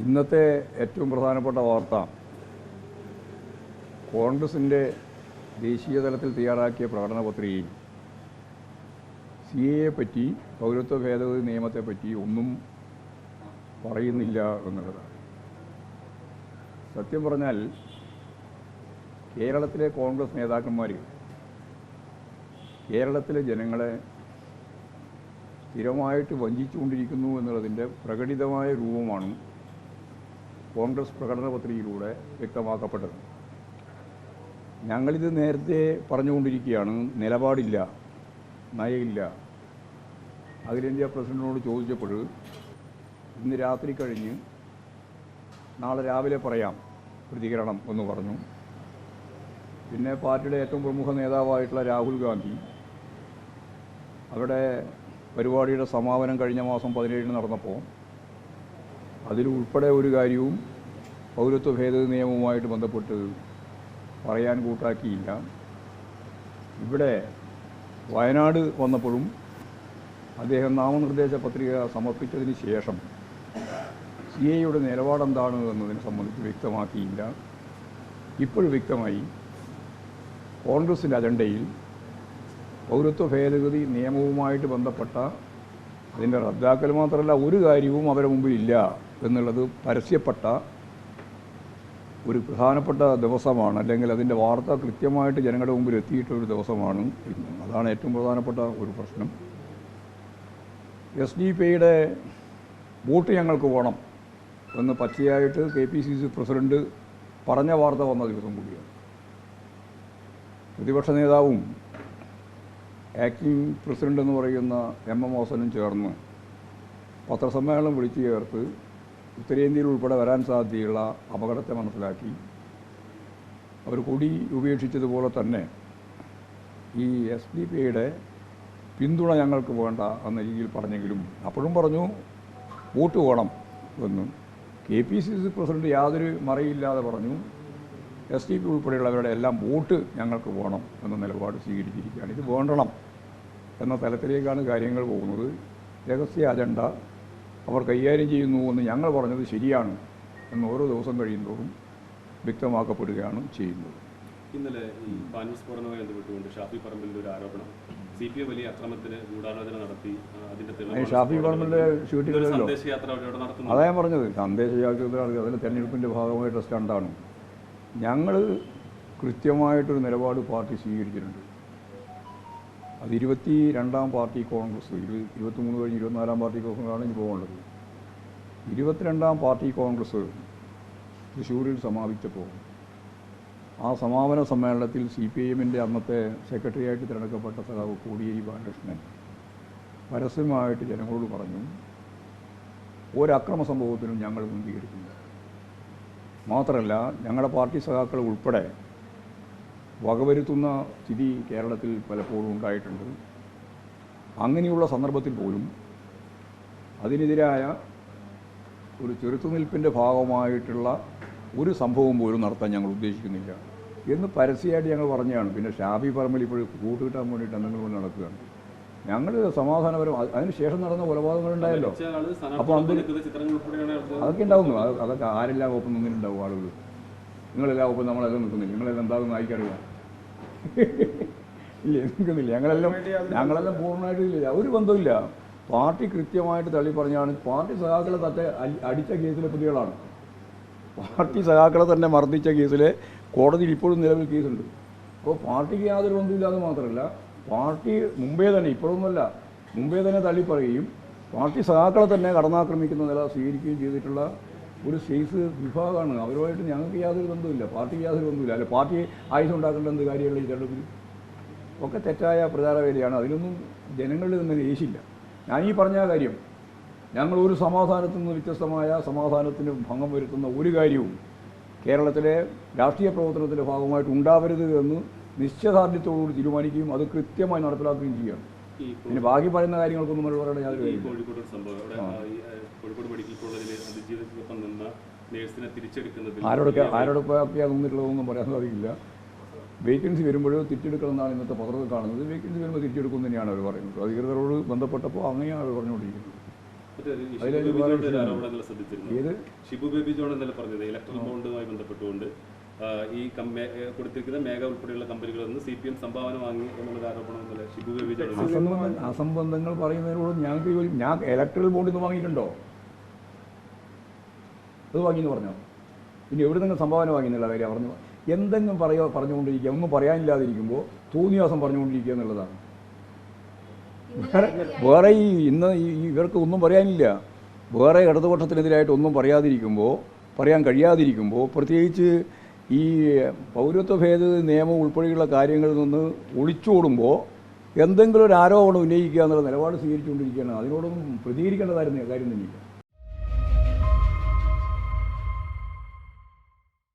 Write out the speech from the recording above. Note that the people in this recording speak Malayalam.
ഇന്നത്തെ ഏറ്റവും പ്രധാനപ്പെട്ട വാർത്ത കോൺഗ്രസിൻ്റെ ദേശീയ തലത്തിൽ തയ്യാറാക്കിയ പ്രകടന പത്രികയിൽ CAA പറ്റി, പൗരത്വ ഭേദഗതി നിയമത്തെപ്പറ്റി ഒന്നും പറയുന്നില്ല എന്നുള്ളതാണ്. സത്യം പറഞ്ഞാൽ കേരളത്തിലെ കോൺഗ്രസ് നേതാക്കന്മാർ കേരളത്തിലെ ജനങ്ങളെ സ്ഥിരമായിട്ട് വഞ്ചിച്ചുകൊണ്ടിരിക്കുന്നു എന്നുള്ളതിൻ്റെ പ്രകടിതമായ രൂപമാണ് കോൺഗ്രസ് പ്രകടന പത്രികയിലൂടെ വ്യക്തമാക്കപ്പെട്ടത്. ഞങ്ങളിത് നേരത്തെ പറഞ്ഞുകൊണ്ടിരിക്കുകയാണ്. നിലപാടില്ല, നയമില്ല. അഖിലേന്ത്യാ പ്രസിഡന്റിനോട് ചോദിച്ചപ്പോൾ ഇന്ന് രാത്രി കഴിഞ്ഞ് നാളെ രാവിലെ പറയാം പ്രതികരണം എന്ന് പറഞ്ഞു. പിന്നെ പാർട്ടിയുടെ ഏറ്റവും പ്രമുഖ നേതാവായിട്ടുള്ള രാഹുൽ ഗാന്ധി അവിടെ പരിപാടിയുടെ സമാപനം കഴിഞ്ഞ മാസം 17 നടന്നപ്പോൾ അതിലുൾപ്പെടെ ഒരു കാര്യവും പൗരത്വ ഭേദഗതി നിയമവുമായിട്ട് ബന്ധപ്പെട്ട് പറയാൻ കൂട്ടാക്കിയില്ല. ഇവിടെ വയനാട് വന്നപ്പോഴും അദ്ദേഹം നാമനിർദ്ദേശ പത്രിക സമർപ്പിച്ചതിന് ശേഷം CAAയുടെ നിലപാടെന്താണ് എന്നതിനെ സംബന്ധിച്ച് വ്യക്തമാക്കിയില്ല. ഇപ്പോൾ വ്യക്തമായി കോൺഗ്രസിൻ്റെ അജണ്ടയിൽ പൗരത്വ ഭേദഗതി നിയമവുമായിട്ട് ബന്ധപ്പെട്ട അതിൻ്റെ റദ്ദാക്കൽ മാത്രമല്ല ഒരു കാര്യവും അവരുടെ മുമ്പിൽ ഇല്ല എന്നുള്ളത് പരസ്യപ്പെട്ട ഒരു പ്രധാനപ്പെട്ട ദിവസമാണ്. അല്ലെങ്കിൽ അതിൻ്റെ വാർത്ത കൃത്യമായിട്ട് ജനങ്ങളുടെ മുമ്പിൽ എത്തിയിട്ടൊരു ദിവസമാണ് ഇന്ന്. അതാണ് ഏറ്റവും പ്രധാനപ്പെട്ട ഒരു പ്രശ്നം. SDP-യുടെ വോട്ട് ഞങ്ങൾക്ക് വേണം എന്ന് പച്ചയായിട്ട് KPCC പ്രസിഡന്റ് പറഞ്ഞ വാർത്ത വന്ന ദിവസം കൂടിയാണ്. പ്രതിപക്ഷ നേതാവും ആക്ടിംഗ് പ്രസിഡന്റ് എന്ന് പറയുന്ന MM ഹസനും ചേർന്ന് പത്രസമ്മേളനം വിളിച്ചു ചേർത്ത് ഉത്തരേന്ത്യയിൽ ഉൾപ്പെടെ വരാൻ സാധ്യതയുള്ള അപകടത്തെ മനസ്സിലാക്കി അവർ കൊടി ഉപേക്ഷിച്ചതുപോലെ തന്നെ ഈ SDP-യുടെ പിന്തുണ ഞങ്ങൾക്ക് വേണ്ട എന്ന രീതിയിൽ പറഞ്ഞെങ്കിലും അപ്പോഴും പറഞ്ഞു വോട്ട് വേണം എന്ന്. KPCC പ്രസിഡന്റ് യാതൊരു മറയില്ലാതെ പറഞ്ഞു SDP ഉൾപ്പെടെയുള്ളവരുടെ എല്ലാം വോട്ട് ഞങ്ങൾക്ക് വേണം എന്ന നിലപാട് സ്വീകരിച്ചിരിക്കുകയാണ്. ഇത് വേണ്ടണം എന്ന തലത്തിലേക്കാണ് കാര്യങ്ങൾ പോകുന്നത്. രഹസ്യ അജണ്ട അവർ കൈകാര്യം ചെയ്യുന്നു എന്ന് ഞങ്ങൾ പറഞ്ഞത് ശരിയാണ് എന്ന് ഓരോ ദിവസം കഴിയുന്നതോറും വ്യക്തമാക്കപ്പെടുകയാണ് ചെയ്യുന്നത്. ഇന്നലെ ഈ പാനൂർ സ്ഫോടനവുമായി ബന്ധപ്പെട്ടുകൊണ്ട് ഷാഫി പറമ്പിലിൻ്റെ ഒരു ആരോപണം CPM വലിയ അക്രമത്തിന് ഗൂഢാലോചന നടത്തി അതിൻ്റെ ഷാഫി പറമ്പിലിൻ്റെ ഷൂട്ടിങ്ങിലല്ലോ സന്ദേശയാത്ര നടത്തുന്നു. അതാ ഞാൻ പറഞ്ഞത്. സന്ദേശയാത്ര അതിൽ തെരഞ്ഞെടുപ്പിൻ്റെ ഭാഗമായിട്ട് സ്റ്റാണ്ടാണ്. ഞങ്ങൾ കൃത്യമായിട്ടൊരു നിലപാട് പാർട്ടി സ്വീകരിച്ചിട്ടുണ്ട്. അത് 22-ാം പാർട്ടി കോൺഗ്രസ്, 23 കഴിഞ്ഞ് 24-ാം പാർട്ടി കോൺഗ്രസ്സാണ് ഇനി പോകേണ്ടത്. 22-ാം പാർട്ടി കോൺഗ്രസ് തൃശ്ശൂരിൽ സമാപിച്ചപ്പോൾ ആ സമാപന സമ്മേളനത്തിൽ CPIM-ൻ്റെ അന്നത്തെ സെക്രട്ടറിയായിട്ട് തിരഞ്ഞെടുക്കപ്പെട്ട സഖാവ് കോടിയേരി ബാലകൃഷ്ണൻ പരസ്യമായിട്ട് ജനങ്ങളോട് പറഞ്ഞു ഒരക്രമ സംഭവത്തിനും ഞങ്ങൾ മുൻകൈയെടുക്കില്ല. മാത്രമല്ല ഞങ്ങളുടെ പാർട്ടി സഖാക്കൾ ഉൾപ്പെടെ വകവരുത്തുന്ന സ്ഥിതി കേരളത്തിൽ പലപ്പോഴും ഉണ്ടായിട്ടുണ്ട്. അങ്ങനെയുള്ള സന്ദർഭത്തിൽ പോലും അതിനെതിരായ ഒരു ചെറുത്തുനിൽപ്പിൻ്റെ ഭാഗമായിട്ടുള്ള ഒരു സംഭവം പോലും നടത്താൻ ഞങ്ങൾ ഉദ്ദേശിക്കുന്നില്ല എന്ന് പരസ്യമായിട്ട് ഞങ്ങൾ പറഞ്ഞതാണ്. പിന്നെ ഷാഫി പറമ്പിൽ ഇപ്പോൾ കൂട്ട് കിട്ടാൻ വേണ്ടിയിട്ട് എന്തെങ്കിലും കൊണ്ട് നടക്കുകയാണ്. ഞങ്ങൾ സമാധാനപരം അതിന് ശേഷം നടന്ന കൊലപാതകങ്ങളുണ്ടായല്ലോ. അപ്പോൾ അതൊക്കെ ഉണ്ടാവുന്നു. അതൊക്കെ ആരെല്ലാം ഒപ്പം നിന്നിട്ടുണ്ടാവും ആളുകൾ. നിങ്ങളെല്ലാം ഒപ്പം നമ്മളെല്ലാം നിൽക്കുന്നില്ല. നിങ്ങളെല്ലാം എന്താണെന്ന് ആയിക്കറിയാം ഇല്ല നിൽക്കുന്നില്ല. ഞങ്ങളെല്ലാം പൂർണ്ണമായിട്ട് ഇല്ല, ഒരു ബന്ധമില്ല. പാർട്ടി കൃത്യമായിട്ട് തള്ളി പറഞ്ഞാണ്. പാർട്ടി സഖാക്കളെ അടിച്ച കേസിലെ പ്രതികളാണ്. പാർട്ടി സഖാക്കളെ തന്നെ മർദ്ദിച്ച കേസിലെ കോടതിയിൽ ഇപ്പോഴും നിലവിൽ കേസുണ്ട്. അപ്പോൾ പാർട്ടിക്ക് യാതൊരു ബന്ധമില്ലാതെ മാത്രമല്ല പാർട്ടി മുമ്പേ തന്നെ, ഇപ്പോഴൊന്നുമല്ല, മുമ്പേ തന്നെ തള്ളിപ്പറയുകയും പാർട്ടി സഖാക്കളെ തന്നെ കടന്നാക്രമിക്കുന്ന നില സ്വീകരിക്കുകയും ചെയ്തിട്ടുള്ള ഒരു സൈസ് വിഭാഗമാണ്. അവരുമായിട്ട് ഞങ്ങൾക്ക് യാതൊരു ബന്ധമില്ല, പാർട്ടിക്ക് യാതൊരു ബന്ധമില്ല. അല്ലെ പാർട്ടി ആയുധം ഉണ്ടാക്കേണ്ട എന്ത് കാര്യമുള്ള ഈ തെരഞ്ഞെടുപ്പിൽ ഒക്കെ തെറ്റായ പ്രചാരവേലയാണ്. അതിനൊന്നും ജനങ്ങളിൽ നിന്ന് ലേശില്ല. ഞാനീ പറഞ്ഞ കാര്യം ഞങ്ങൾ ഒരു സമാധാനത്തിൽ നിന്ന് വ്യത്യസ്തമായ സമാധാനത്തിന് ഭംഗം വരുത്തുന്ന ഒരു കാര്യവും കേരളത്തിലെ രാഷ്ട്രീയ പ്രവർത്തനത്തിൻ്റെ ഭാഗമായിട്ട് ഉണ്ടാവരുത് എന്ന് നിശ്ചയദാർഢ്യത്തോടുകൂടി തീരുമാനിക്കുകയും അത് കൃത്യമായി നടപ്പിലാക്കുകയും ചെയ്യുകയാണ്. പിന്നെ ബാക്കി പറയുന്ന കാര്യങ്ങൾക്കൊന്നും പറയേണ്ട യാതൊരു കാര്യം. ആരോടൊക്കെ നിന്നിട്ടുള്ളതൊന്നും പറയാൻ സാധിക്കില്ല. വേക്കൻസി വരുമ്പോൾ തിരിച്ചെടുക്കണം എന്നാണ് ഇന്നത്തെ പത്രത്തിൽ കാണുന്നത്. വേക്കൻസി വരുമ്പോൾ തിരിച്ചെടുക്കും തന്നെയാണ് അവർ പറയുന്നത്. അധികൃതരോട് ബന്ധപ്പെട്ടപ്പോൾ അങ്ങനെയാണ് അവർ പറഞ്ഞുകൊണ്ടിരിക്കുന്നത്. ഏത് ഷിബു ബേബി ജോൺ എന്നല്ല പറഞ്ഞത് ഇലക്ട്രൽ ബോണ്ടുമായി ബന്ധപ്പെട്ടുകൊണ്ട് ഈ കൊടുത്തിരിക്കുന്ന മേഘ ഉൾപ്പെടെയുള്ള കമ്പനികളിൽ നിന്ന് CPM സംഭാവന വാങ്ങി എന്നുള്ള ആരോപണം എന്നല്ല ഷിബു ബേബി ജോൺ അസംബന്ധങ്ങൾ പറയുന്നതിനോട് ഞങ്ങൾക്ക് ഞാൻ ഇലക്ട്രൽ ബോണ്ടിൽ നിന്ന് വാങ്ങിയിട്ടുണ്ടോ? അത് വാങ്ങിയെന്ന് പറഞ്ഞോ? പിന്നെ എവിടെ നിങ്ങൾ സംഭാവന വാങ്ങിയെന്നുള്ള കാര്യം പറഞ്ഞു. എന്തെങ്കിലും പറഞ്ഞുകൊണ്ടിരിക്കുക, ഒന്നും പറയാനില്ലാതിരിക്കുമ്പോൾ തോന്നിയാസം പറഞ്ഞുകൊണ്ടിരിക്കുക എന്നുള്ളതാണ്. വേറെ ഇന്ന് ഇവർക്ക് ഒന്നും പറയാനില്ല. വേറെ ഇടതുപക്ഷത്തിനെതിരായിട്ട് ഒന്നും പറയാൻ കഴിയാതിരിക്കുമ്പോൾ പ്രത്യേകിച്ച് ഈ പൗരത്വ ഭേദഗതി നിയമം ഉൾപ്പെടെയുള്ള കാര്യങ്ങളിൽ നിന്ന് ഒളിച്ചോടുമ്പോൾ എന്തെങ്കിലും ഒരു ആരോപണം ഉന്നയിക്കുക എന്നുള്ള നിലപാട് സ്വീകരിച്ചുകൊണ്ടിരിക്കുകയാണ്. അതിനോടൊന്നും പ്രതികരിക്കേണ്ടതായിരുന്നു കാര്യം തന്നെയില്ല.